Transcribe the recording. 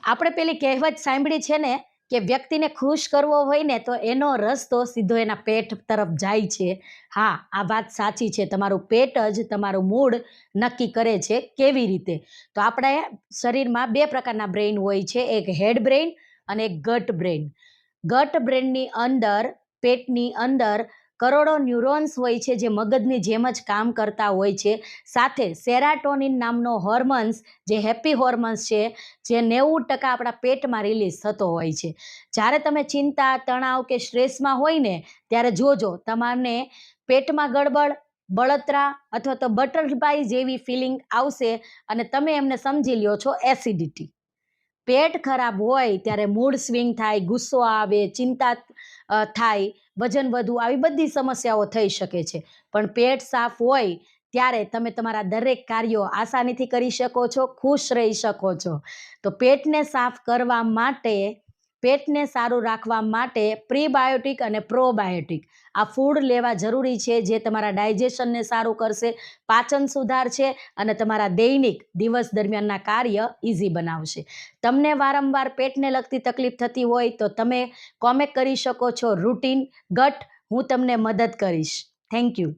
આપણે પેલી કહેવત સાંભળી છે ને કે વ્યક્તિને ખુશ કરવો હોય ને તો એનો રસ્તો સીધો એના પેટ તરફ જાય છે. હા, આ વાત સાચી છે. તમારું પેટ જ તમારું મૂડ નક્કી કરે છે કેવી રીતે. તો આપણા શરીરમાં બે પ્રકારના બ્રેઇન હોય છે, એક હેડ બ્રેઇન અને એક ગટ બ્રેઇન. ગટ બ્રેઇનની અંદર, પેટની અંદર કરોડો ન્યુરોન્સ હોય છે જે મગજની જેમ જ કામ કરતા હોય છે. સાથે સેરાટોનિન નામનો હોર્મોન્સ, જે હેપી હોર્મોન્સ છે, જે 90% આપણા પેટમાં રિલીઝ થતો હોય છે. જ્યારે તમે ચિંતા, તણાવ કે સ્ટ્રેસમાં હોય ને ત્યારે જોજો તમને પેટમાં ગડબડ, બળતરા અથવા તો બટરફ્લાય જેવી ફિલિંગ આવશે અને તમે એમને સમજી લ્યો છો એસિડિટી. પેટ ખરાબ હોય ત્યારે મૂડ સ્વિંગ થાય, ગુસ્સો આવે, ચિંતા થાય, વજન વધવું, આવી બધી સમસ્યાઓ થઈ શકે છે. પણ પેટ સાફ હોય ત્યારે તમે તમારા દરેક કાર્યો આસાનીથી કરી શકો છો, ખુશ રહી શકો છો. તો પેટને સાફ કરવા માટે, પેટને સારું રાખવા માટે પ્રીબાયોટિક અને પ્રોબાયોટિક આ ફૂડ લેવા જરૂરી છે, જે તમારા ડાયજેશનને સારું કરશે, પાચન સુધારશે અને તમારા દૈનિક દિવસ દરમિયાનના કાર્ય ઇઝી બનાવશે. તમને વારંવાર પેટને લગતી તકલીફ થતી હોય તો તમે કોમેન્ટ કરી શકો છો રૂટીન ગટ, હું તમને મદદ કરીશ. Thank you.